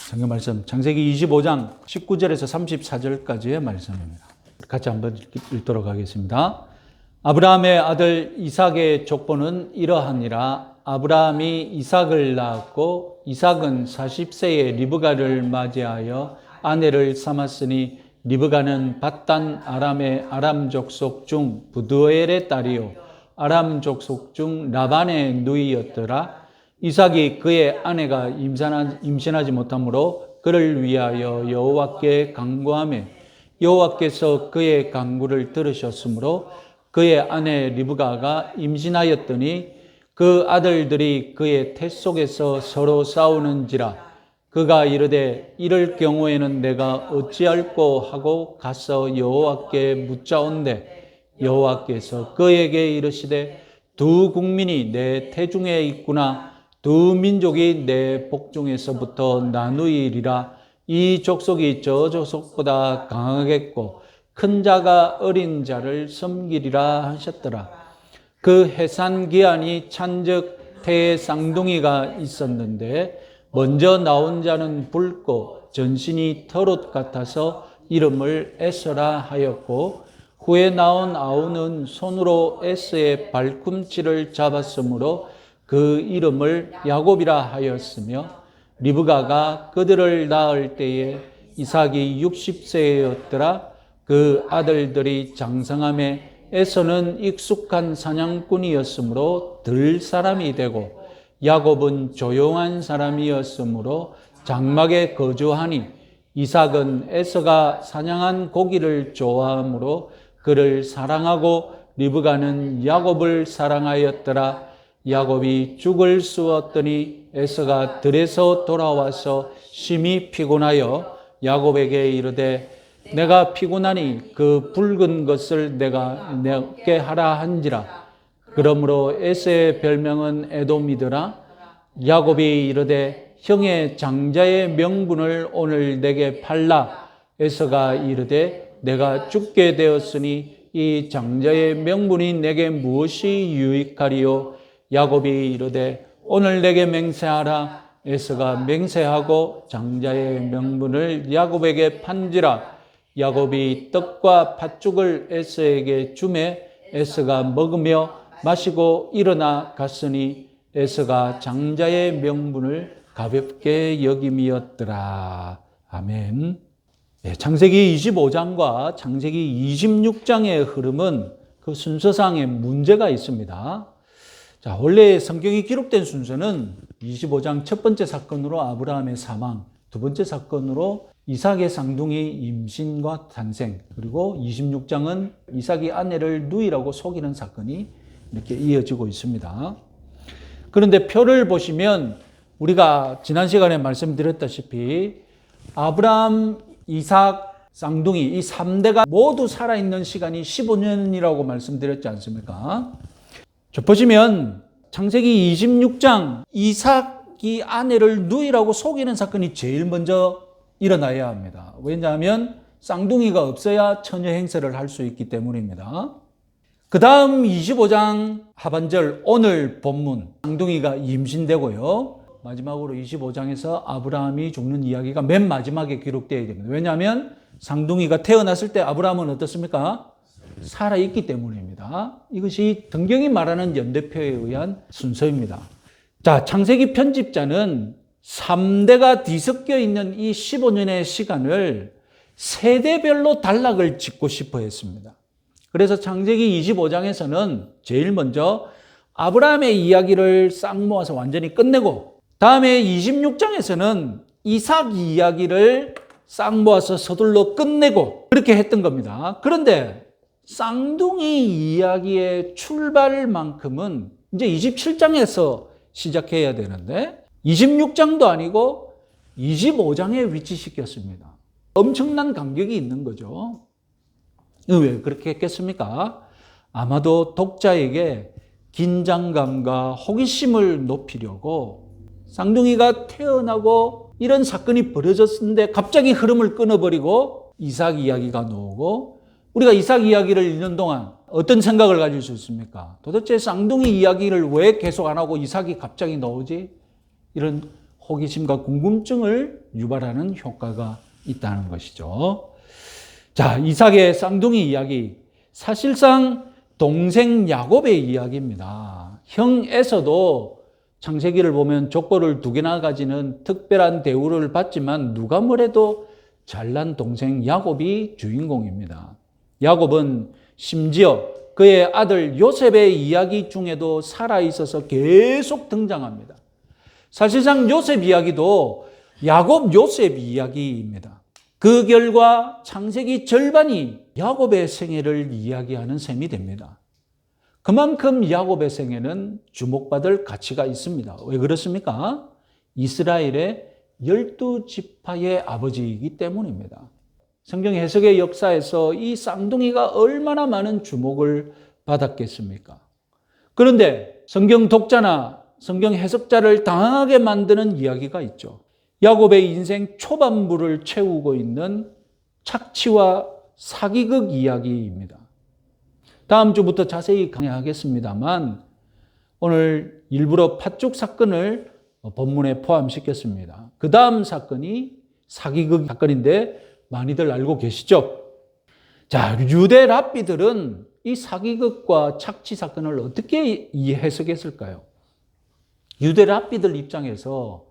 성경 말씀 창세기 25장 19절에서 34절까지의 말씀입니다. 같이 한번 읽도록 하겠습니다. 아브라함의 아들 이삭의 족보는 이러하니라. 아브라함이 이삭을 낳았고 이삭은 40세에 리브가를 맞이하여 아내를 삼았으니 리브가는 밧단 아람의 아람 족속 중 부두엘의 딸이요 아람 족속 중 라반의 누이였더라. 이삭이 그의 아내가 임신하지 못하므로 그를 위하여 여호와께 간구하며 여호와께서 그의 간구를 들으셨으므로 그의 아내 리브가가 임신하였더니 그 아들들이 그의 태 속에서 서로 싸우는지라. 그가 이르되 이럴 경우에는 내가 어찌할꼬 하고 가서 여호와께 묻자온대 여호와께서 그에게 이르시되 두 국민이 내 태중에 있구나. 두 민족이 내 복중에서부터 나누이리라. 이 족속이 저 족속보다 강하겠고 큰 자가 어린 자를 섬기리라 하셨더라. 그 해산 기한이 찬즉 태에 쌍둥이가 있었는데 먼저 나온 자는 붉고 전신이 털옷 같아서 이름을 에서라 하였고 후에 나온 아우는 손으로 에서의 발꿈치를 잡았으므로 그 이름을 야곱이라 하였으며 리브가가 그들을 낳을 때에 이삭이 60세였더라. 그 아들들이 장성함에 에서는 익숙한 사냥꾼이었으므로 들 사람이 되고 야곱은 조용한 사람이었으므로 장막에 거주하니 이삭은 에서가 사냥한 고기를 좋아하므로 그를 사랑하고 리브가는 야곱을 사랑하였더라. 야곱이 죽을 쑤었더니 에서가 들에서 돌아와서 심히 피곤하여 야곱에게 이르되 내가 피곤하니 그 붉은 것을 내가 내게 하라 한지라. 그러므로 에서의 별명은 에돔이더라. 야곱이 이르되 형의 장자의 명분을 오늘 내게 팔라. 에서가 이르되 내가 죽게 되었으니 이 장자의 명분이 내게 무엇이 유익하리요. 야곱이 이르되 오늘 내게 맹세하라. 에서가 맹세하고 장자의 명분을 야곱에게 판지라. 야곱이 떡과 팥죽을 에서에게 주매 에서가 먹으며 마시고 일어나 갔으니 에서가 장자의 명분을 가볍게 여김이었더라. 아멘. 창세기 25장과 창세기 26장의 흐름은 그 순서상에 문제가 있습니다. 자, 원래 성경이 기록된 순서는 25장 첫 번째 사건으로 아브라함의 사망, 두 번째 사건으로 이삭의 쌍둥이 임신과 탄생, 그리고 26장은 이삭이 아내를 누이라고 속이는 사건이 이렇게 이어지고 있습니다. 그런데 표를 보시면 우리가 지난 시간에 말씀드렸다시피 아브라함, 이삭, 쌍둥이 이 3대가 모두 살아있는 시간이 15년이라고 말씀드렸지 않습니까? 저 보시면 창세기 26장 이삭이 아내를 누이라고 속이는 사건이 제일 먼저 일어나야 합니다. 왜냐하면 쌍둥이가 없어야 처녀 행세를 할 수 있기 때문입니다. 그 다음 25장 하반절 오늘 본문 쌍둥이가 임신되고요. 마지막으로 25장에서 아브라함이 죽는 이야기가 맨 마지막에 기록되어야 됩니다. 왜냐하면 쌍둥이가 태어났을 때 아브라함은 어떻습니까? 살아있기 때문입니다. 이것이 성경이 말하는 연대표에 의한 순서입니다. 자, 창세기 편집자는 3대가 뒤섞여 있는 이 15년의 시간을 세대별로 단락을 짓고 싶어 했습니다. 그래서 창세기 25장에서는 제일 먼저 아브라함의 이야기를 싹 모아서 완전히 끝내고 다음에 26장에서는 이삭 이야기를 싹 모아서 서둘러 끝내고 그렇게 했던 겁니다. 그런데 쌍둥이 이야기의 출발만큼은 이제 27장에서 시작해야 되는데 26장도 아니고 25장에 위치시켰습니다. 엄청난 간격이 있는 거죠. 왜 그렇게 했겠습니까? 아마도 독자에게 긴장감과 호기심을 높이려고 쌍둥이가 태어나고 이런 사건이 벌어졌는데 갑자기 흐름을 끊어버리고 이삭 이야기가 나오고 우리가 이삭 이야기를 읽는 동안 어떤 생각을 가질 수 있습니까? 도대체 쌍둥이 이야기를 왜 계속 안 하고 이삭이 갑자기 나오지? 이런 호기심과 궁금증을 유발하는 효과가 있다는 것이죠. 자, 이삭의 쌍둥이 이야기. 사실상 동생 야곱의 이야기입니다. 형 에서도 창세기를 보면 족보를 2개나 가지는 특별한 대우를 받지만 누가 뭐래도 잘난 동생 야곱이 주인공입니다. 야곱은 심지어 그의 아들 요셉의 이야기 중에도 살아있어서 계속 등장합니다. 사실상 요셉 이야기도 야곱 요셉 이야기입니다. 그 결과 창세기 절반이 야곱의 생애를 이야기하는 셈이 됩니다. 그만큼 야곱의 생애는 주목받을 가치가 있습니다. 왜 그렇습니까? 이스라엘의 12지파의 아버지이기 때문입니다. 성경 해석의 역사에서 이 쌍둥이가 얼마나 많은 주목을 받았겠습니까? 그런데 성경 독자나 성경 해석자를 당황하게 만드는 이야기가 있죠. 야곱의 인생 초반부를 채우고 있는 착취와 사기극 이야기입니다. 다음 주부터 자세히 강의하겠습니다만 오늘 일부러 팥죽 사건을 본문에 포함시켰습니다. 그 다음 사건이 사기극 사건인데 많이들 알고 계시죠? 자, 유대 랍비들은 이 사기극과 착취 사건을 어떻게 해석했을까요? 유대 랍비들 입장에서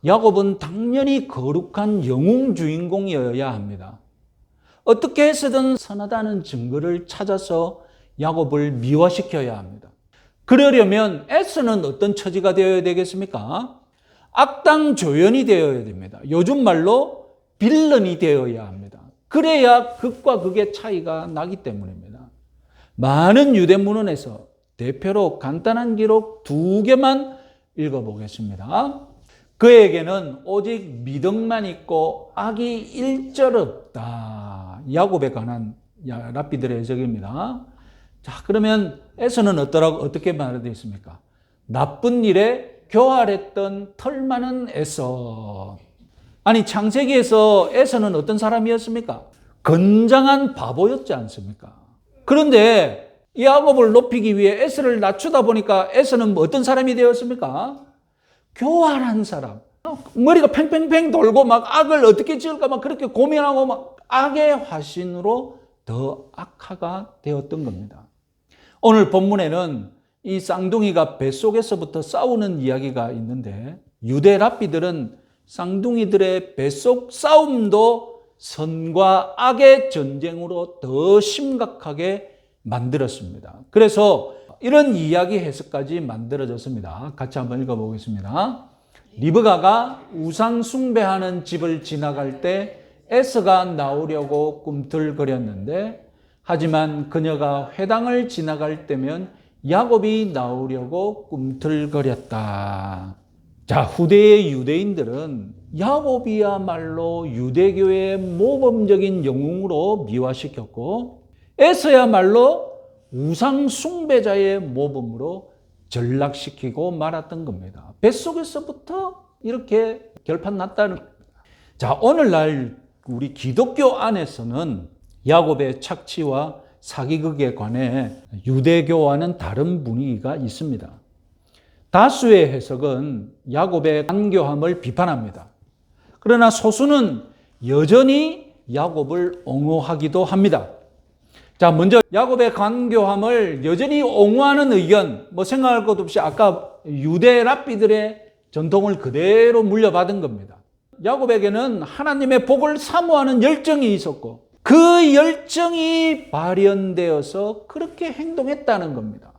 야곱은 당연히 거룩한 영웅 주인공이어야 합니다. 어떻게 해서든 선하다는 증거를 찾아서 야곱을 미화시켜야 합니다. 그러려면 에서는 어떤 처지가 되어야 되겠습니까? 악당 조연이 되어야 됩니다. 요즘 말로 빌런이 되어야 합니다. 그래야 극과 극의 차이가 나기 때문입니다. 많은 유대 문헌에서 대표로 간단한 기록 2개만 읽어보겠습니다. 그에게는 오직 미덕만 있고 악이 일절 없다. 야곱에 관한 랍비들의 해석입니다. 자, 그러면 에서는 어떻게 말되어 있습니까? 나쁜 일에 교활했던 털 많은 에서. 아니, 창세기에서 에서는 어떤 사람이었습니까? 건장한 바보였지 않습니까? 그런데 야곱을 높이기 위해 에서를 낮추다 보니까 에서는 어떤 사람이 되었습니까? 교활한 사람. 머리가 팽팽팽 돌고 막 악을 어떻게 지을까 막 그렇게 고민하고 막 악의 화신으로 더 악화가 되었던 겁니다. 오늘 본문에는 이 쌍둥이가 뱃속에서부터 싸우는 이야기가 있는데 유대 랍비들은 쌍둥이들의 뱃속 싸움도 선과 악의 전쟁으로 더 심각하게 만들었습니다. 그래서 이런 이야기 해석까지 만들어졌습니다. 같이 한번 읽어보겠습니다. 리브가가 우상 숭배하는 집을 지나갈 때 에서가 나오려고 꿈틀거렸는데 하지만 그녀가 회당을 지나갈 때면 야곱이 나오려고 꿈틀거렸다. 자, 후대의 유대인들은 야곱이야말로 유대교의 모범적인 영웅으로 미화시켰고 에서야말로 우상 숭배자의 모범으로 전락시키고 말았던 겁니다. 뱃속에서부터 이렇게 결판 났다는 겁니다. 자, 오늘날 우리 기독교 안에서는 야곱의 착취와 사기극에 관해 유대교와는 다른 분위기가 있습니다. 다수의 해석은 야곱의 간교함을 비판합니다. 그러나 소수는 여전히 야곱을 옹호하기도 합니다. 자, 먼저 야곱의 간교함을 여전히 옹호하는 의견, 생각할 것 없이 아까 유대 랍비들의 전통을 그대로 물려받은 겁니다. 야곱에게는 하나님의 복을 사모하는 열정이 있었고 그 열정이 발현되어서 그렇게 행동했다는 겁니다.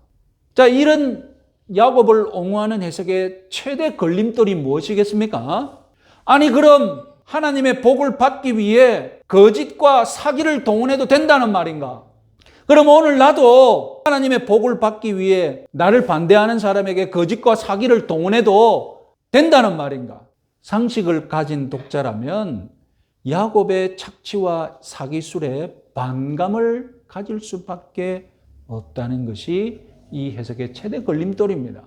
자, 이런 야곱을 옹호하는 해석의 최대 걸림돌이 무엇이겠습니까? 아니, 그럼 하나님의 복을 받기 위해 거짓과 사기를 동원해도 된다는 말인가? 그럼 오늘 나도 하나님의 복을 받기 위해 나를 반대하는 사람에게 거짓과 사기를 동원해도 된다는 말인가? 상식을 가진 독자라면 야곱의 착취와 사기술에 반감을 가질 수밖에 없다는 것이 이 해석의 최대 걸림돌입니다.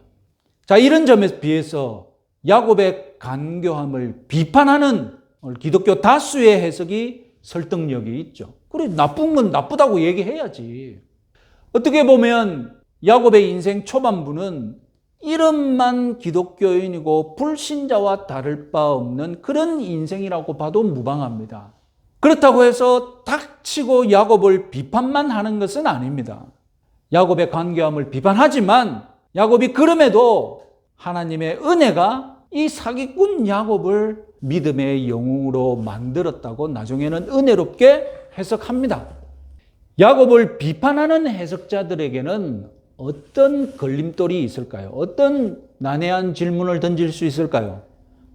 자, 이런 점에 비해서 야곱의 간교함을 비판하는 기독교 다수의 해석이 설득력이 있죠. 그래, 나쁜 건 나쁘다고 얘기해야지. 어떻게 보면 야곱의 인생 초반부는 이름만 기독교인이고 불신자와 다를 바 없는 그런 인생이라고 봐도 무방합니다. 그렇다고 해서 닥치고 야곱을 비판만 하는 것은 아닙니다. 야곱의 간교함을 비판하지만 야곱이 그럼에도 하나님의 은혜가 이 사기꾼 야곱을 믿음의 영웅으로 만들었다고 나중에는 은혜롭게 해석합니다. 야곱을 비판하는 해석자들에게는 어떤 걸림돌이 있을까요? 어떤 난해한 질문을 던질 수 있을까요?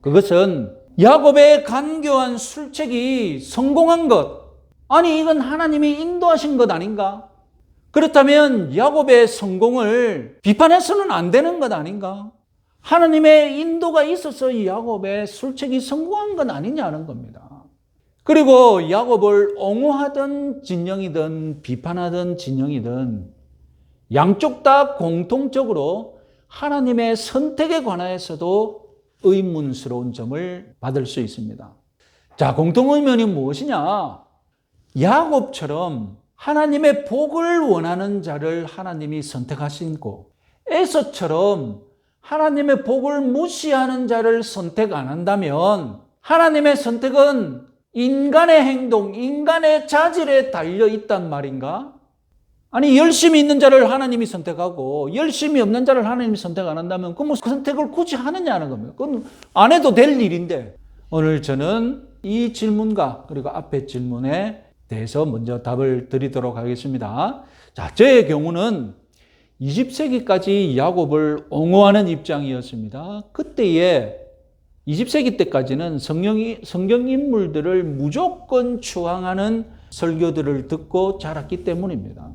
그것은 야곱의 간교한 술책이 성공한 것, 아니 이건 하나님이 인도하신 것 아닌가? 그렇다면 야곱의 성공을 비판해서는 안 되는 것 아닌가? 하나님의 인도가 있어서 야곱의 술책이 성공한 건 아니냐는 겁니다. 그리고 야곱을 옹호하던 진영이든 비판하던 진영이든 양쪽 다 공통적으로 하나님의 선택에 관하여서도 의문스러운 점을 받을 수 있습니다. 자, 공통의문이 무엇이냐? 야곱처럼 하나님의 복을 원하는 자를 하나님이 선택하시고 에서처럼 하나님의 복을 무시하는 자를 선택 안 한다면 하나님의 선택은 인간의 행동, 인간의 자질에 달려 있단 말인가? 아니 열심히 있는 자를 하나님이 선택하고 열심히 없는 자를 하나님이 선택 안 한다면 그 선택을 굳이 하느냐는 겁니다. 그건 안 해도 될 일인데 오늘 저는 이 질문과 그리고 앞의 질문에 대해서 먼저 답을 드리도록 하겠습니다. 자, 저의 경우는 20세기까지 야곱을 옹호하는 입장이었습니다. 그때에 20세기 때까지는 성경 인물들을 무조건 추앙하는 설교들을 듣고 자랐기 때문입니다.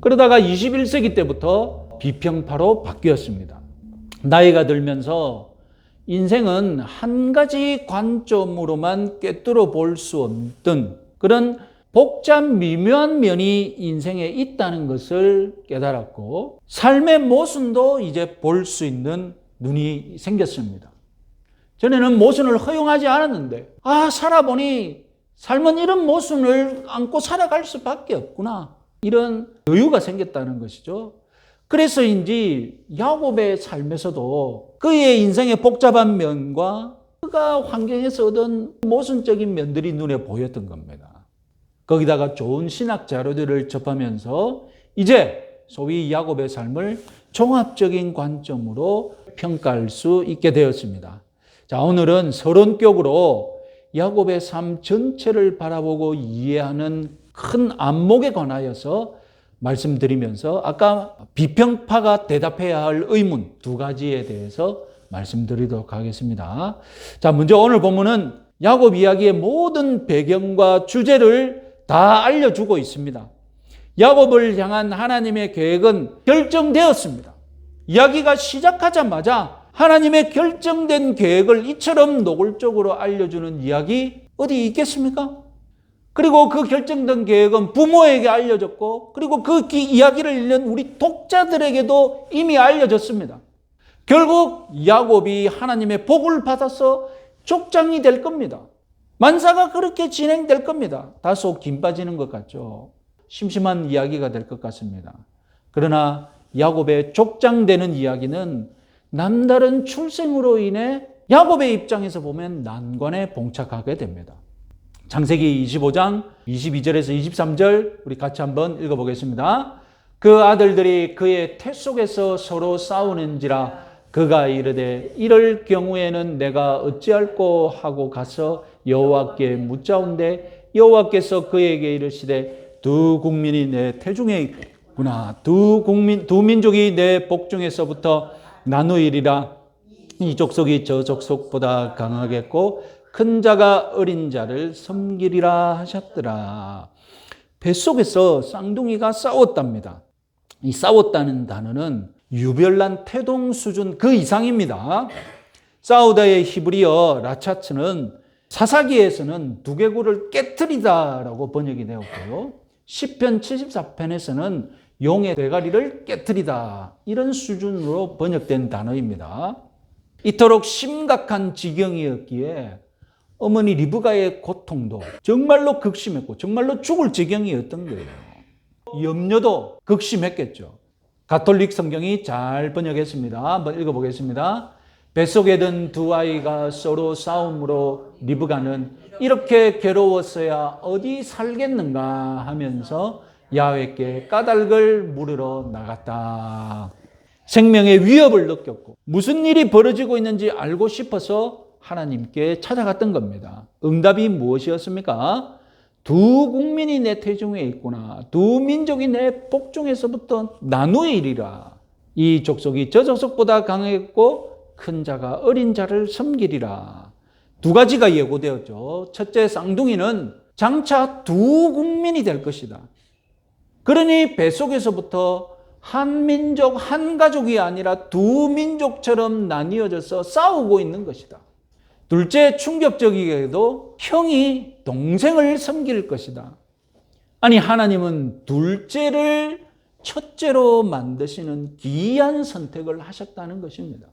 그러다가 21세기 때부터 비평파로 바뀌었습니다. 나이가 들면서 인생은 한 가지 관점으로만 꿰뚫어 볼 수 없던 그런 복잡 미묘한 면이 인생에 있다는 것을 깨달았고 삶의 모순도 이제 볼 수 있는 눈이 생겼습니다. 전에는 모순을 허용하지 않았는데 살아보니 삶은 이런 모순을 안고 살아갈 수밖에 없구나. 이런 여유가 생겼다는 것이죠. 그래서인지 야곱의 삶에서도 그의 인생의 복잡한 면과 그가 환경에서 얻은 모순적인 면들이 눈에 보였던 겁니다. 거기다가 좋은 신학 자료들을 접하면서 이제 소위 야곱의 삶을 종합적인 관점으로 평가할 수 있게 되었습니다. 자, 오늘은 서론격으로 야곱의 삶 전체를 바라보고 이해하는 큰 안목에 관하여서 말씀드리면서 아까 비평파가 대답해야 할 의문 두 가지에 대해서 말씀드리도록 하겠습니다. 자, 먼저 오늘 본문은 야곱 이야기의 모든 배경과 주제를 다 알려주고 있습니다. 야곱을 향한 하나님의 계획은 결정되었습니다. 이야기가 시작하자마자 하나님의 결정된 계획을 이처럼 노골적으로 알려주는 이야기 어디 있겠습니까? 그리고 그 결정된 계획은 부모에게 알려졌고 그리고 그 이야기를 읽는 우리 독자들에게도 이미 알려졌습니다. 결국 야곱이 하나님의 복을 받아서 족장이 될 겁니다. 만사가 그렇게 진행될 겁니다. 다소 긴 빠지는 것 같죠. 심심한 이야기가 될 것 같습니다. 그러나 야곱의 족장되는 이야기는 남다른 출생으로 인해 야곱의 입장에서 보면 난관에 봉착하게 됩니다. 창세기 25장 22절에서 23절 우리 같이 한번 읽어보겠습니다. 그 아들들이 그의 태 속에서 서로 싸우는지라 그가 이르되 이럴 경우에는 내가 어찌할꼬 하고 가서 여호와께 묻자온데 여호와께서 그에게 이르시되 두 국민이 내 태중에 있구나. 두 민족이 내 복중에서부터 나누이리라. 이 족속이 저 족속보다 강하겠고 큰 자가 어린 자를 섬기리라 하셨더라. 뱃속에서 쌍둥이가 싸웠답니다. 이 싸웠다는 단어는 유별난 태동 수준 그 이상입니다. 사우다의 히브리어 라차츠는 사사기에서는 두개골을 깨트리다라고 번역이 되었고요. 시편 74편에서는 용의 대가리를 깨트리다 이런 수준으로 번역된 단어입니다. 이토록 심각한 지경이었기에 어머니 리브가의 고통도 정말로 극심했고 정말로 죽을 지경이었던 거예요. 염려도 극심했겠죠. 가톨릭 성경이 잘 번역했습니다. 한번 읽어보겠습니다. 뱃속에 든 두 아이가 서로 싸움으로 리브가는 이렇게 괴로웠어야 어디 살겠는가 하면서 야훼께 까닭을 물으러 나갔다. 생명의 위협을 느꼈고 무슨 일이 벌어지고 있는지 알고 싶어서 하나님께 찾아갔던 겁니다. 응답이 무엇이었습니까? 두 국민이 내 태중에 있구나. 두 민족이 내 복중에서부터 나누이리라. 이 족속이 저 족속보다 강했고 큰 자가 어린 자를 섬기리라. 두 가지가 예고되었죠. 첫째, 쌍둥이는 장차 두 국민이 될 것이다. 그러니 뱃속에서부터 한 민족, 한 가족이 아니라 두 민족처럼 나뉘어져서 싸우고 있는 것이다. 둘째, 충격적이게도 형이 동생을 섬길 것이다. 아니, 하나님은 둘째를 첫째로 만드시는 기이한 선택을 하셨다는 것입니다.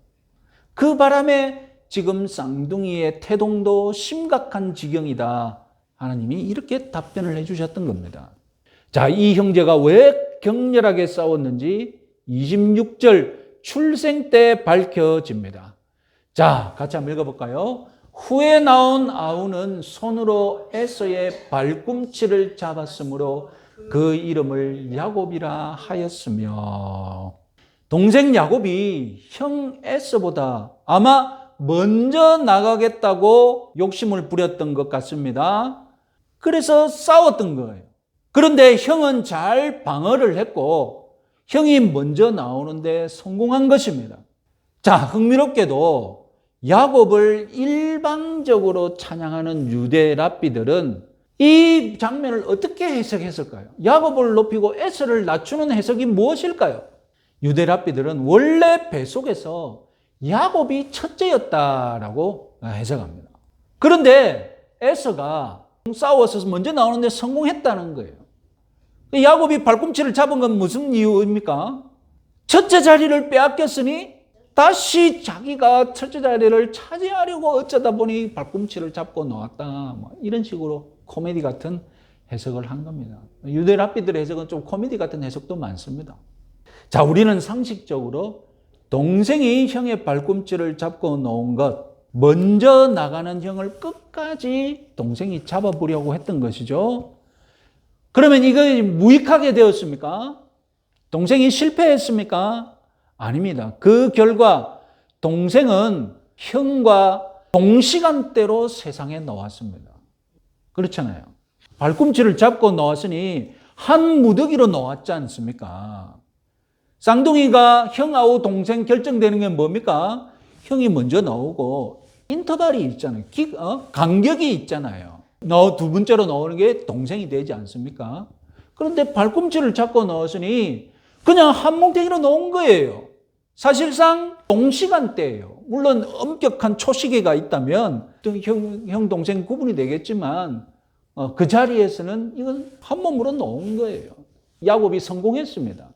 그 바람에 지금 쌍둥이의 태동도 심각한 지경이다. 하나님이 이렇게 답변을 해주셨던 겁니다. 자, 이 형제가 왜 격렬하게 싸웠는지 26절 출생 때 밝혀집니다. 자, 같이 한번 읽어볼까요? 후에 나온 아우는 손으로 에서의 발꿈치를 잡았으므로 그 이름을 야곱이라 하였으며, 동생 야곱이 형 에서보다 아마 먼저 나가겠다고 욕심을 부렸던 것 같습니다. 그래서 싸웠던 거예요. 그런데 형은 잘 방어를 했고 형이 먼저 나오는데 성공한 것입니다. 자, 흥미롭게도 야곱을 일방적으로 찬양하는 유대 랍비들은 이 장면을 어떻게 해석했을까요? 야곱을 높이고 에서를 낮추는 해석이 무엇일까요? 유대 랍비들은 원래 뱃속에서 야곱이 첫째였다라고 해석합니다. 그런데 에서가 싸워서 먼저 나오는데 성공했다는 거예요. 야곱이 발꿈치를 잡은 건 무슨 이유입니까? 첫째 자리를 빼앗겼으니 다시 자기가 첫째 자리를 차지하려고 어쩌다 보니 발꿈치를 잡고 나왔다. 이런 식으로 코미디 같은 해석을 한 겁니다. 유대 랍비들의 해석은 좀 코미디 같은 해석도 많습니다. 자, 우리는 상식적으로 동생이 형의 발꿈치를 잡고 놓은 것, 먼저 나가는 형을 끝까지 동생이 잡아보려고 했던 것이죠. 그러면 이거 무익하게 되었습니까? 동생이 실패했습니까? 아닙니다. 그 결과 동생은 형과 동시간대로 세상에 나왔습니다. 그렇잖아요. 발꿈치를 잡고 나왔으니 한 무더기로 나왔지 않습니까? 쌍둥이가 형하고 동생 결정되는 게 뭡니까? 형이 먼저 나오고 인터벌이 있잖아요. 간격이 있잖아요. 두 번째로 나오는 게 동생이 되지 않습니까? 그런데 발꿈치를 잡고 나왔으니 그냥 한 뭉탱이로 나온 거예요. 사실상 동시간대예요. 물론 엄격한 초시계가 있다면 형, 동생 구분이 되겠지만 그 자리에서는 이건 한 몸으로 나온 거예요. 야곱이 성공했습니다.